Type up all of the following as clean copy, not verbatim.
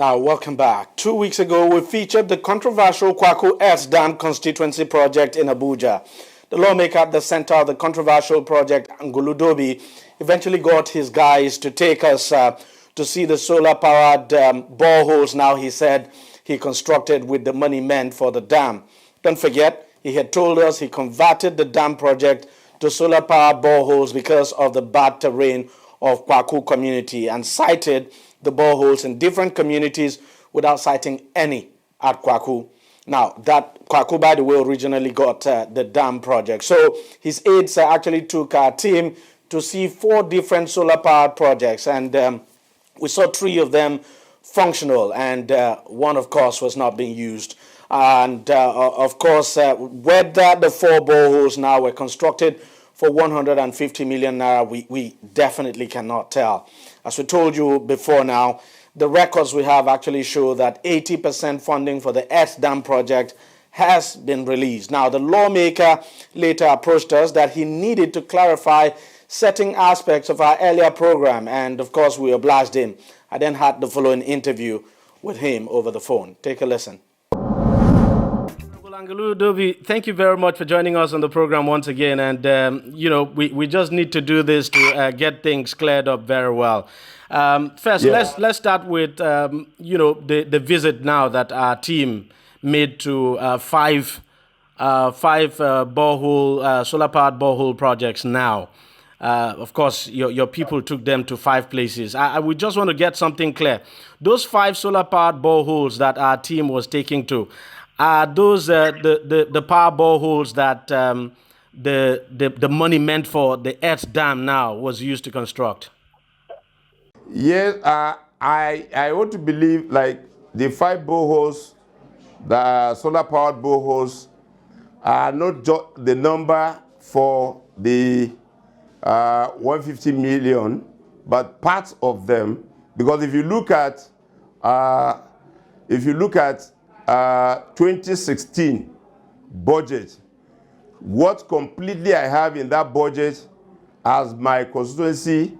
Welcome back. 2 weeks ago, we featured the controversial Kwaku S Dam constituency project in Abuja. The lawmaker at the center of the controversial project, Anguludobi, eventually got his guys to take us to see the solar-powered boreholes now he said he constructed with the money meant for the dam. Don't forget, he had told us he converted the dam project to solar-powered boreholes because of the bad terrain of Kwaku community and cited the boreholes in different communities without citing any at Kwaku. Now, that Kwaku, by the way, originally got the dam project. So his aides actually took our team to see 4 different solar-powered projects, and we saw 3 of them functional, and one, of course, was not being used. And, of course, whether the 4 boreholes now were constructed for 150 million naira, we definitely cannot tell. As we told you before now, the records we have actually show that 80% funding for the S Dam project has been released. Now, the lawmaker later approached us that he needed to clarify certain aspects of our earlier program, and of course, we obliged him. I then had the following interview with him over the phone. Take a listen. Anguludobi, thank you very much for joining us on the program once again. And, we just need to do this to get things cleared up very well. First, let's start with, the visit now that our team made to 5 borehole, solar-powered borehole projects now. Of course, your people took them to 5 places. We just want to get something clear. Those 5 solar-powered boreholes that our team was taking to, are those the power boreholes that the money meant for the Earth Dam now was used to construct? Yes, I want to believe like the 5 boreholes, the solar-powered boreholes, are not just the number for the 150 million, but parts of them. Because if you look at 2016 budget, what completely I have in that budget as my constituency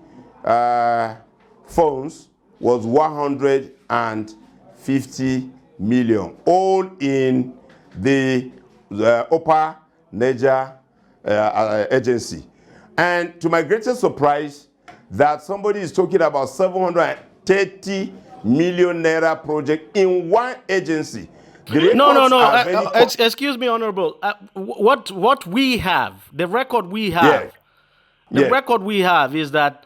funds was 150 million, all in the Upper Niger agency. And to my greatest surprise, that somebody is talking about 730 million naira project in one agency. No. Excuse me, Honorable. What we have, the record we have, record we have is that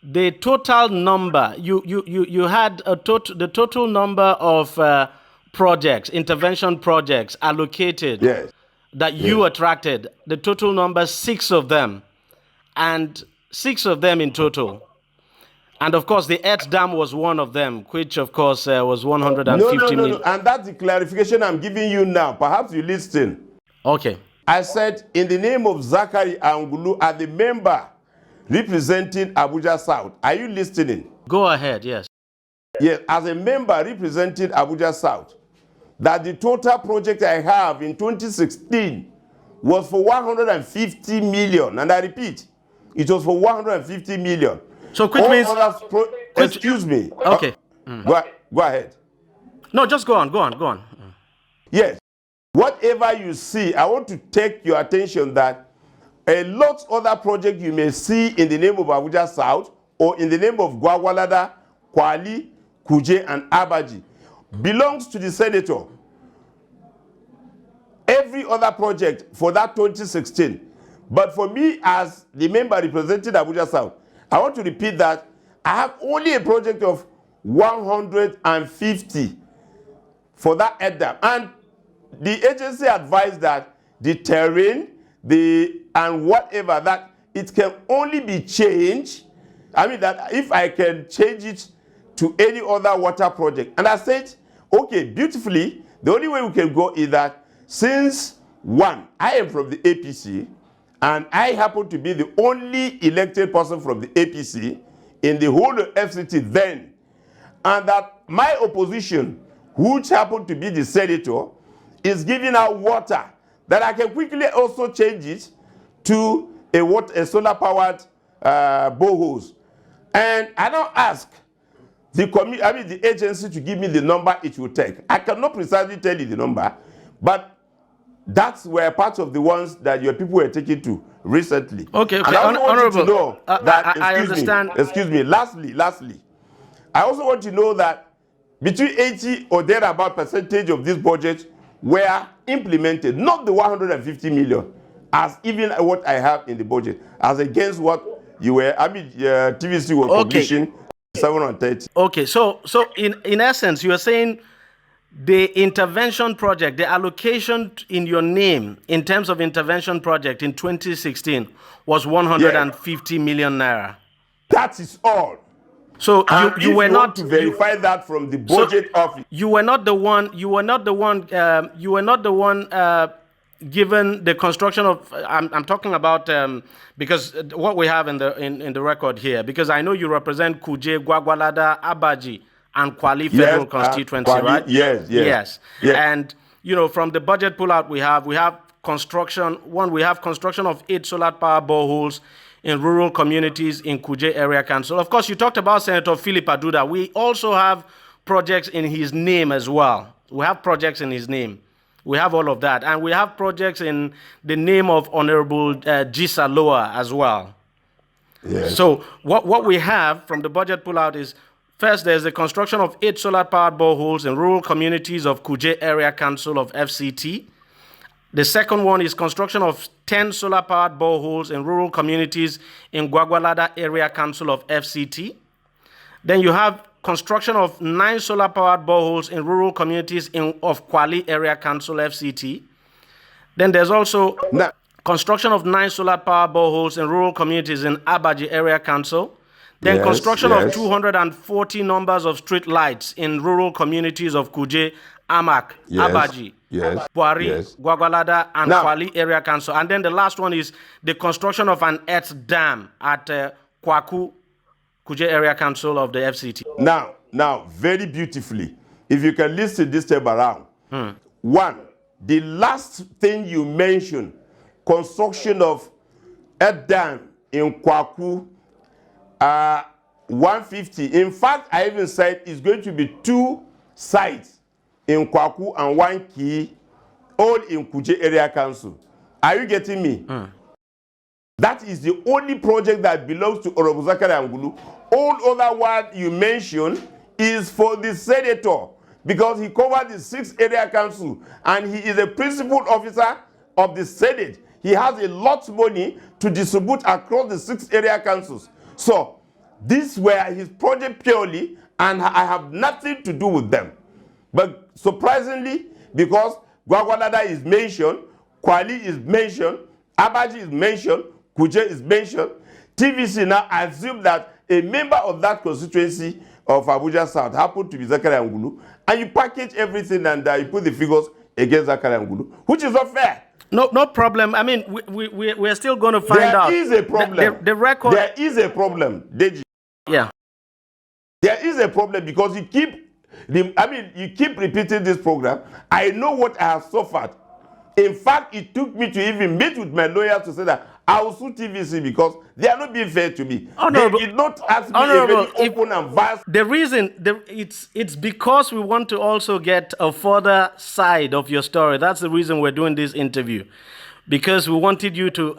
the total number you had the total number of projects, intervention projects allocated that you attracted. The total number 6 of them, and 6 of them in total. And of course, the Earth Dam was one of them, which of course was 150 million. No. And that's the clarification I'm giving you now. Perhaps you listen. Okay. I said, in the name of Zachary Angulu, as the member representing Abuja South. Are you listening? Go ahead, yes. Yes, as a member representing Abuja South, that the total project I have in 2016 was for 150 million. And I repeat, it was for 150 million. So which means... excuse me. Okay. Go ahead. No, just go on. Yes. Whatever you see, I want to take your attention that a lot other projects you may see in the name of Abuja South or in the name of Gwagwalada, Kwali, Kuje, and Abaji belongs to the senator. Every other project for that 2016. But for me as the member representing Abuja South, I want to repeat that I have only a project of 150 for that Earth Dam. And the agency advised that the terrain, and whatever, that it can only be changed. I mean that if I can change it to any other water project. And I said, okay, beautifully, the only way we can go is that since I am from the APC, and I happen to be the only elected person from the APC in the whole of FCT then, and that my opposition, which happened to be the senator, is giving out water, that I can quickly also change it to a solar-powered boreholes. And I now ask the agency to give me the number it will take. I cannot precisely tell you the number, but that's where part of the ones that your people were taken to recently. Okay. And I also want you to know that, I understand. Excuse me. Lastly, I also want you to know that between 80 or thereabout percentage of this budget were implemented, not the 150 million, as even what I have in the budget, as against what you were, TVC were publishing 730. Okay, so in essence, you are saying the intervention project, the allocation in your name in terms of intervention project in 2016 was 150 million naira. That is all. So you were not to verify that from the budget office. You were not the one. Given the construction of. I'm talking about because what we have in the record here. Because I know you represent Kuje, Gwagwalada, Abaji, and Kwali Federal Constituency, Kwali, right? Yes. And from the budget pullout we have construction. We have construction of 8 solar power boreholes in rural communities in Kuje Area Council. Of course, you talked about Senator Philip Aduda. We also have projects in his name as well. We have projects in his name. We have all of that. And we have projects in the name of Honorable Jisa Loa as well. Yes. So what we have from the budget pullout is, first, there's the construction of 8 solar-powered boreholes in rural communities of Kuje Area Council of FCT. The second one is construction of 10 solar-powered boreholes in rural communities in Gwagwalada Area Council of FCT. Then you have construction of 9 solar-powered boreholes in rural communities of Kwali Area Council FCT. Then there's also construction of 9 solar-powered boreholes in rural communities in Abaji Area Council. Then construction of 240 numbers of street lights in rural communities of Kuje, Amak, Abaji, Buari, Gwagwalada, and Kwali Area Council. And then the last one is the construction of an earth dam at Kwaku, Kuje Area Council of the FCT. Now, very beautifully, if you can listen this time around. One, the last thing you mentioned, construction of a dam in Kwaku, 150. In fact, I even said it's going to be 2 sites in Kwaku and 1 key, all in Kuje Area Council. Are you getting me? That is the only project that belongs to Honorable Zakari Angulu. All other one you mentioned is for the senator, because he covered the 6th area council and he is a principal officer of the Senate. He has a lot of money to distribute across the 6 area councils. So these were his project purely, and I have nothing to do with them. But surprisingly, because Gwagwalada is mentioned, Kwali is mentioned, Abaji is mentioned, Kuje is mentioned, TVC now assume that a member of that constituency of Abuja South happened to be Zakari Angulu, and you package everything and you put the figures against Zakari Angulu, which is not fair. No problem. I mean, we're still going to find out. There is a problem. The record. There is a problem, Deji. Yeah. There is a problem because you keep repeating this program. I know what I have suffered. In fact, it took me to even meet with my lawyers to say that I will sue TVC because they are not being fair to me. They did not ask me a very open and vast. The reason, it's because we want to also get a further side of your story. That's the reason we're doing this interview. Because we wanted you to,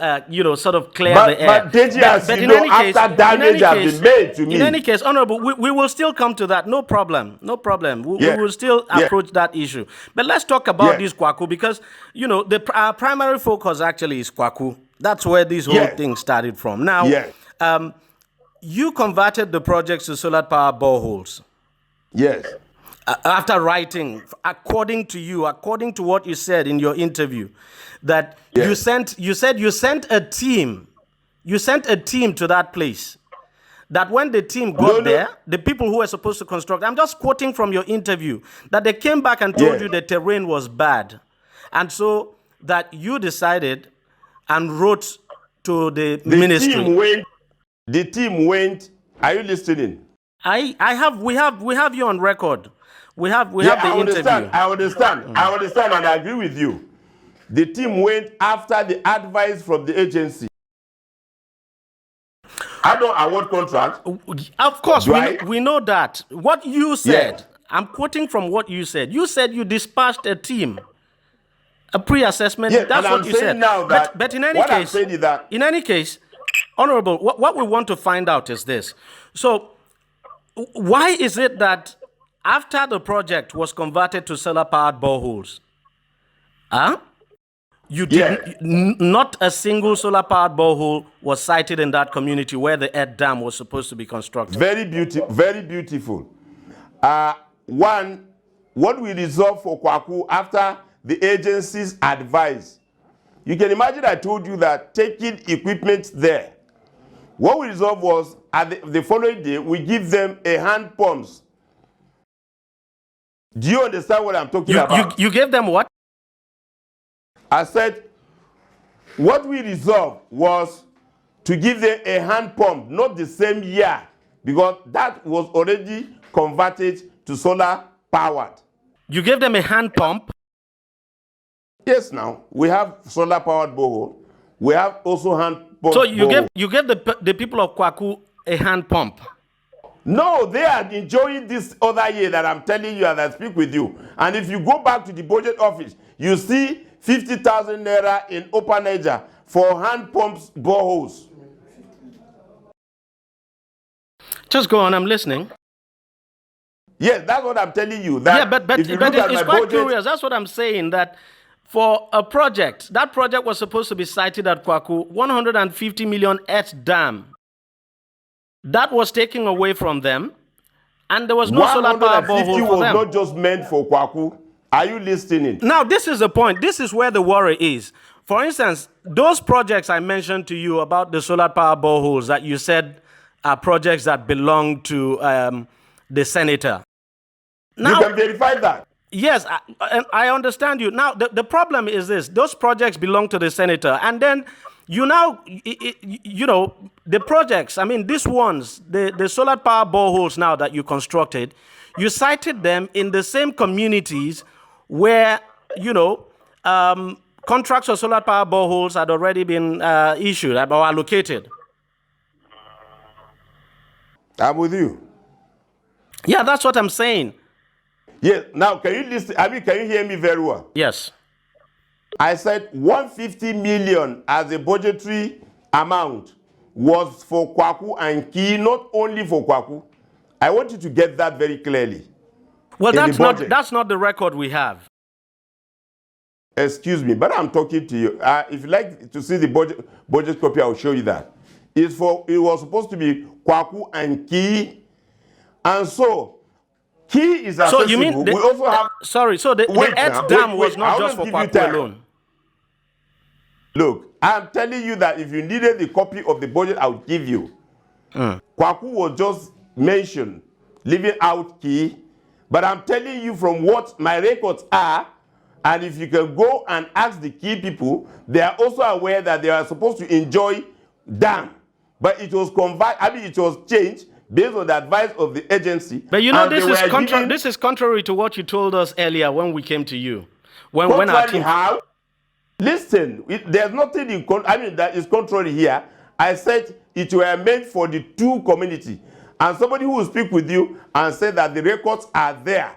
sort of clear the air. But Deji, after damage has been made to me. In any case, Honorable, we will still come to that. No problem. We will still approach that issue. But let's talk about this Kwaku, because, our primary focus actually is Kwaku. That's where this whole thing started from. Now, you converted the projects to solar power boreholes. Yes. After writing, according to what you said in your interview, that you sent a team to that place. That when the team got there, the people who were supposed to construct, I'm just quoting from your interview, that they came back and told you the terrain was bad. And so that you decided and wrote to the ministry. The team went. Are you listening? We have you on record. We have the interview. I understand, and I agree with you. The team went after the advice from the agency. I don't award contract. Of course, Do I? we know that. What you said, Yes. I'm quoting from what you said. You said you dispatched a team, a pre-assessment. Yes, That's and what I'm you saying said. now that But in any what I'm case, saying is that Honorable, what we want to find out is this. So, why is it that after the project was converted to solar-powered boreholes, you yes, did not a single solar-powered borehole was sited in that community where the Earth Dam was supposed to be constructed? very beautiful, very beautiful. One, what we resolved for Kwaku after the agencies advised. You can imagine I told you that taking equipment there. What we resolved was at the following day, we give them a hand pumps. Do you understand what I'm talking about? You gave them what? I said, what we resolved was to give them a hand pump, not the same year, because that was already converted to solar powered. You gave them a hand pump? Yes, now we have solar powered borehole. We have also hand pump. So you gave the people of Kwaku a hand pump? No, they are enjoying this other year that I'm telling you as I speak with you. And if you go back to the budget office, you see 50,000 naira in Upper Niger for hand pumps boreholes. Just go on, I'm listening. Yes, that's what I'm telling you. That Yeah, but it's quite curious. That's what I'm saying, that for a project, that project was supposed to be sited at Kwaku, 150 million Earth Dam. That was taken away from them, and there was no solar power borehole for them. was not just meant for Kwaku. Are you listening? Now, this is the point. This is where the worry is. For instance, those projects I mentioned to you about the solar power boreholes that you said are projects that belong to the senator. Now, you can verify that. Yes, I understand you. Now, the problem is this. Those projects belong to the senator. And then you now, you know, the projects, I mean, these ones, the solar power boreholes now that you constructed, you cited them in the same communities where, you know, contracts for solar power boreholes had already been issued or allocated. I'm with you. Yeah, that's what I'm saying. Yes. Now, can you listen? I mean, can you hear me very well? Yes. I said 150 million as a budgetary amount was for Kwaku and Key, not only for Kwaku. I want you to get that very clearly. Well, that's not the record we have. Excuse me, but I'm talking to you. If you like to see the budget copy, I'll show you that. It was supposed to be Kwaku and Key, and so Key is accessible. So you mean we also have? Sorry, so the Earth Dam was not just for Kwaku alone. Look, I'm telling you that if you needed the copy of the budget, I would give you. Kwaku was just mentioned, leaving out Key, but I'm telling you from what my records are, and if you can go and ask the Key people, they are also aware that they are supposed to enjoy dam, but it was it was changed based on the advice of the agency. But you know, this is contrary to what you told us earlier when we came to you. When our team. How? Listen, there's nothing that is contrary here. I said it were meant for the two community, and somebody who will speak with you and say that the records are there.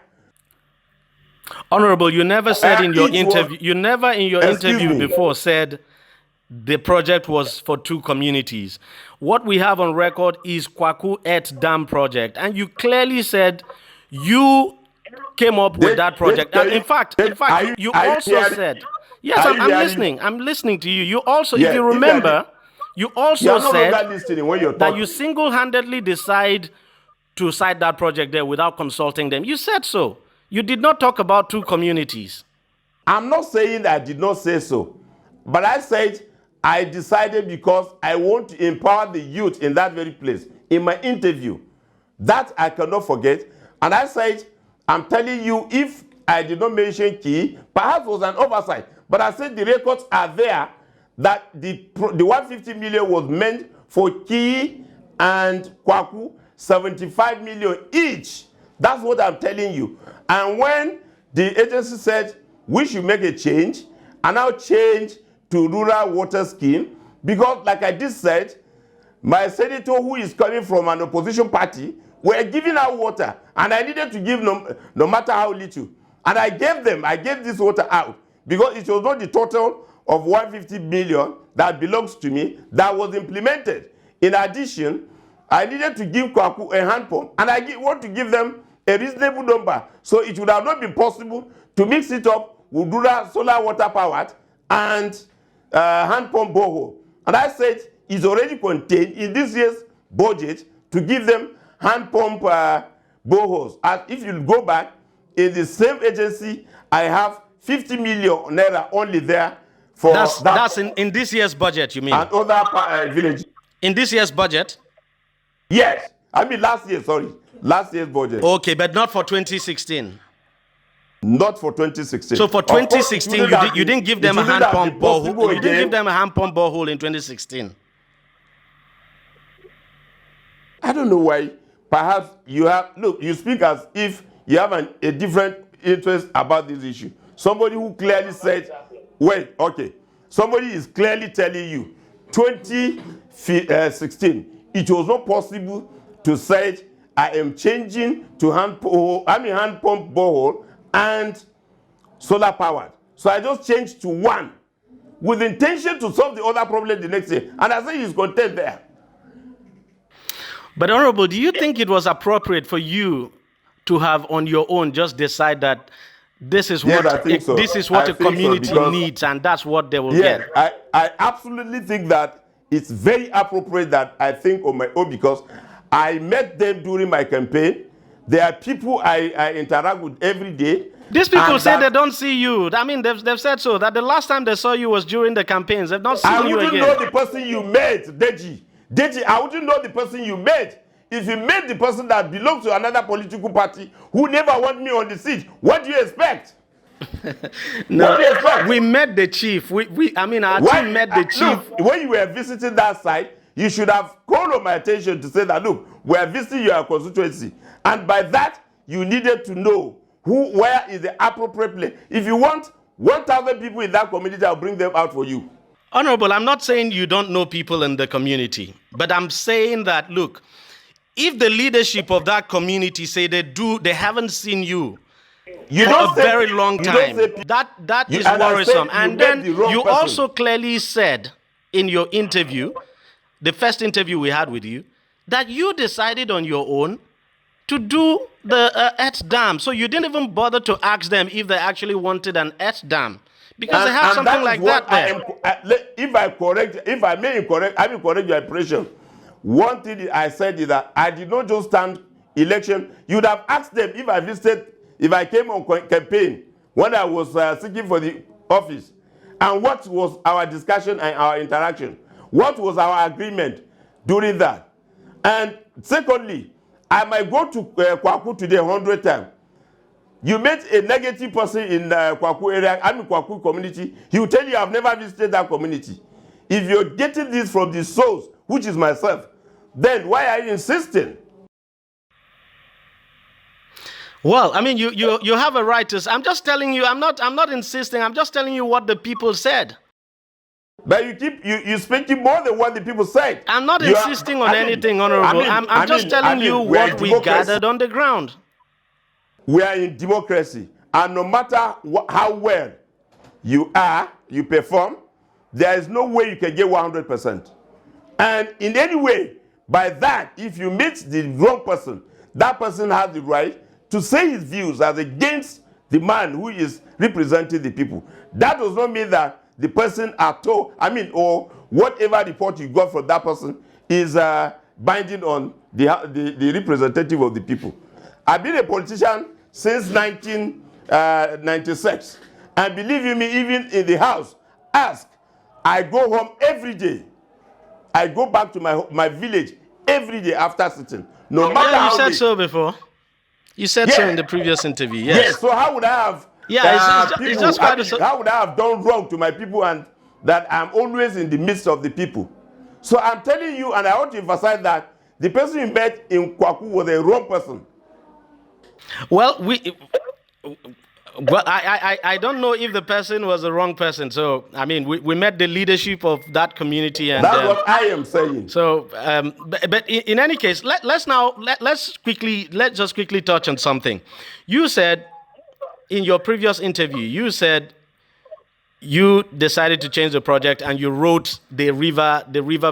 Honorable, you never said in your interview. You never in your interview before said the project was for two communities. What we have on record is Kwaku Earth Dam project, and you clearly said you came up with that project. In fact, you also said. Yes, I'm listening. I'm listening to you. You also, if you remember, you also said that you single-handedly decide to cite that project there without consulting them. You said so. You did not talk about two communities. I'm not saying that I did not say so, but I said I decided because I want to empower the youth in that very place. In my interview, that I cannot forget. And I said, I'm telling you, if I did not mention Key, perhaps it was an oversight. But I said the records are there that the 150 million was meant for Key and Kwaku, 75 million each. That's what I'm telling you. And when the agency said we should make a change, and now change to rural water scheme, because like I just said, my senator who is coming from an opposition party were giving out water, and I needed to give no matter how little. And I gave this water out because it was not the total of 150 million that belongs to me that was implemented. In addition, I needed to give Kwaku a hand pump, and I want to give them a reasonable number. So it would have not been possible to mix it up with solar water powered and hand pump borehole. And I said it's already contained in this year's budget to give them hand pump boreholes. And if you go back, in the same agency, I have 50 million naira only there for that's in this year's budget, you mean? And other villages. In this year's budget? Yes. I mean last year, sorry. Last year's budget. Okay, but not for 2016. Not for 2016. So for 2016, you didn't give them a hand pump borehole. You didn't give them a hand pump borehole in 2016. I don't know why. Perhaps you have, look, you speak as if you have a different interest about this issue. Somebody who clearly said, wait, okay. Somebody is clearly telling you, 2016, it was not possible to say, I am changing to hand pump borehole and solar powered. So I just changed to one with the intention to solve the other problem the next year. And I say he's content there. But Honorable, do you think it was appropriate for you to have on your own just decide that this is what this is what a community needs, and that's what they will get? I absolutely think that it's very appropriate that I think on my own, because I met them during my campaign. There are people I interact with every day. These people say they don't see you. I mean, they've said so, that the last time they saw you was during the campaigns. They've not seen you again. I wouldn't know the person you met, Deji. Deji, I wouldn't know the person you met. If you met the person that belongs to another political party who never want me on the seat, what do you expect? No, what do you expect? We met the chief. Our team met the chief. Look, when you were visiting that site, you should have called on my attention to say that, look, we are visiting your constituency. And by that, you needed to know where is the appropriate place. If you want 1,000 people in that community, I'll bring them out for you. Honorable, I'm not saying you don't know people in the community, but I'm saying that, look, if the leadership of that community say they haven't seen you for a very long time, that is worrisome. And then you also clearly said in your interview, the first interview we had with you, that you decided on your own to do the earth dam. So you didn't even bother to ask them if they actually wanted an earth dam, because they have something like that there. If I may correct your impression. One thing I said is that I did not just stand election. You would have asked them if I came on campaign when I was seeking for the office, and what was our discussion and our interaction? What was our agreement during that? And secondly, I might go to Kwaku today 100 times. You met a negative person in Kwaku area, Kwaku community, he will tell you I've never visited that community. If you're getting this from the source, which is myself, then why are you insisting? Well, I mean, you have a right to. I'm just telling you. I'm not insisting. I'm just telling you what the people said. But you speaking more than what the people said. I'm not insisting on anything, Honorable. I'm just telling you what we gathered on the ground. We are in democracy, and no matter how well you perform, there is no way you can get 100%. And in any way, by that, if you meet the wrong person, that person has the right to say his views as against the man who is representing the people. That does not mean that the person or whatever report you got from that person is binding on the representative of the people. I've been a politician since 1996. And believe you me, even in the house, I go home every day. I go back to my village every day after sitting. No matter how you said so before. You said so in the previous interview. Yes. Yes. So how would I have? It's just how would I have done wrong to my people, and that I'm always in the midst of the people? So I'm telling you, and I want to emphasize that the person you met in Kwaku was a wrong person. Well, Well, I don't know if the person was the wrong person. So, I mean, we met the leadership of that community. And That's what I am saying. So, but in any case, let's just quickly touch on something. You said in your previous interview, you said you decided to change the project and you wrote the river,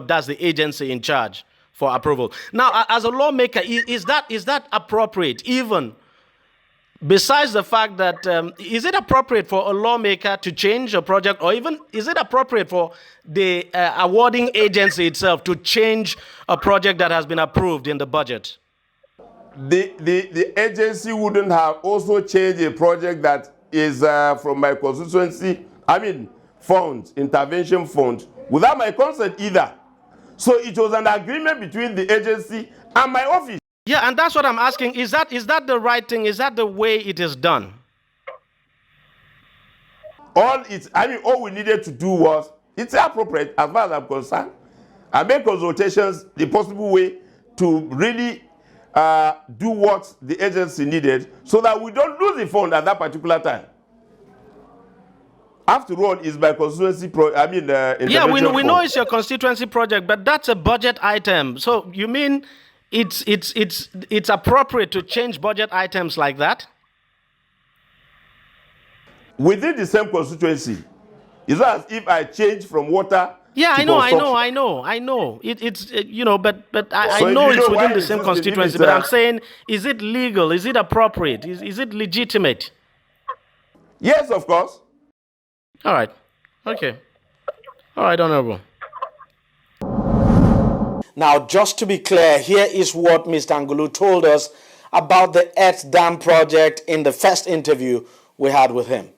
that's the agency in charge for approval. Now, as a lawmaker, is that appropriate? Even besides the fact that, is it appropriate for a lawmaker to change a project, or even is it appropriate for the awarding agency itself to change a project that has been approved in the budget? The agency wouldn't have also changed a project that is from my constituency, funds, intervention funds, without my consent either. So it was an agreement between the agency and my office. Yeah, and that's what I'm asking. Is that the right thing? Is that the way it is done? All we needed to do was, it's appropriate as far as I'm concerned. I make consultations the possible way to really do what the agency needed so that we don't lose the fund at that particular time. After all, it's my constituency yeah, we know it's your constituency project, but that's a budget item. So you mean it's appropriate to change budget items like that? Within the same constituency, it's not as if I change from water. Yeah, to I know. But I know it's within the same constituency. But I'm saying, is it legal? Is it appropriate? Is it legitimate? Yes, of course. All right. Okay. All right, Honorable. Now, just to be clear, here is what Mr. Angulu told us about the Earth Dam project in the first interview we had with him.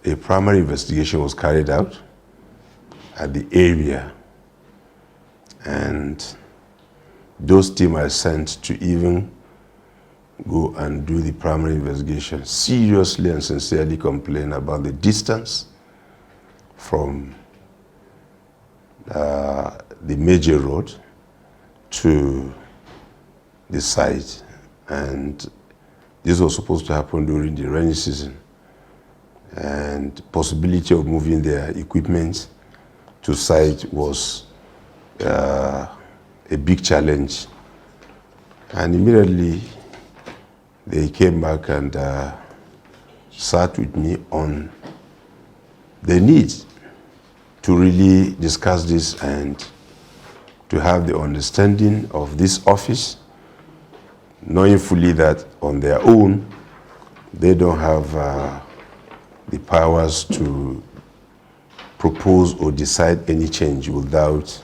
A primary investigation was carried out at the area, and those teams are sent to even go and do the primary investigation, seriously and sincerely complain about the distance from the major road to the site. And this was supposed to happen during the rainy season, and possibility of moving their equipment to site was a big challenge. And immediately they came back and sat with me on the need to really discuss this and to have the understanding of this office, knowing fully that on their own they don't have the powers to propose or decide any change without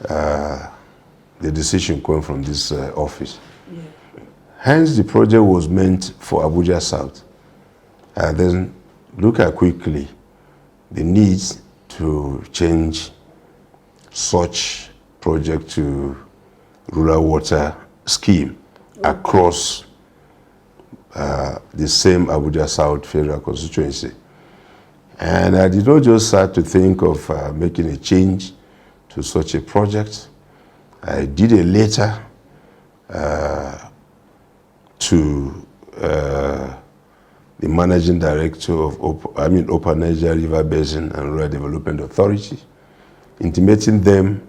the decision coming from this office. Yeah. Hence, the project was meant for Abuja South. And then look at quickly the needs to change such project to rural water scheme across the same Abuja South federal constituency. And I did not just start to think of making a change to such a project. I did a letter to the managing director of Upper Niger River Basin and Rural Development Authority, intimating them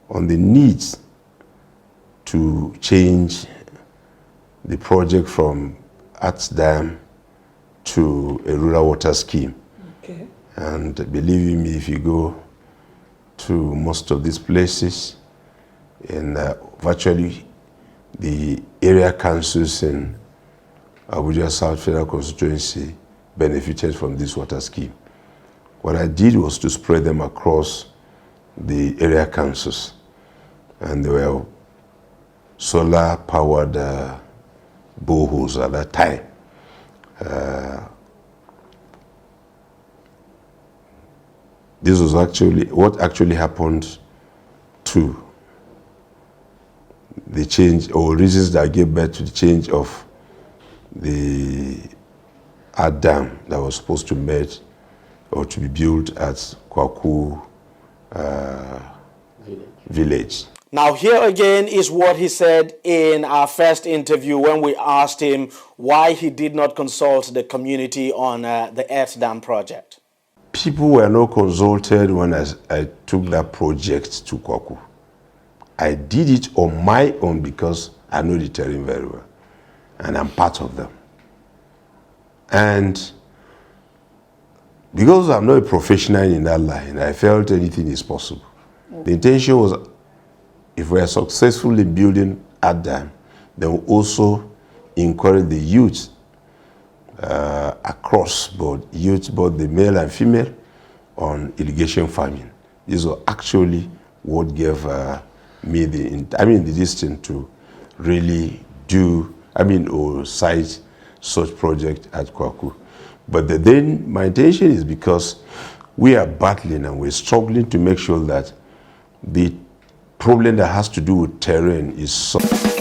on the needs to change the project from Earth Dam to a rural water scheme. Okay. And believe me, if you go to most of these places, in virtually the area councils in Abuja South Federal Constituency benefited from this water scheme. What I did was to spread them across the area councils, and they were solar-powered boreholes at that time. This was what actually happened to the change, or reasons that gave birth to the change of the Earth Dam that was supposed to made or to be built at Kwaku village. Now, here again is what he said in our first interview when we asked him why he did not consult the community on the Earth Dam project. People were not consulted when I took that project to Kwaku. I did it on my own because I know the terrain very well, and I'm part of them. And because I'm not a professional in that line, I felt anything is possible. The intention was, if we are successful in building a dam, then we'll also encourage the youth across both the male and female, on irrigation farming. This was actually what gave me the distance to really do, or cite such project at Kwaku. But then my intention is because we are battling and we're struggling to make sure that the problem that has to do with terrain is solved.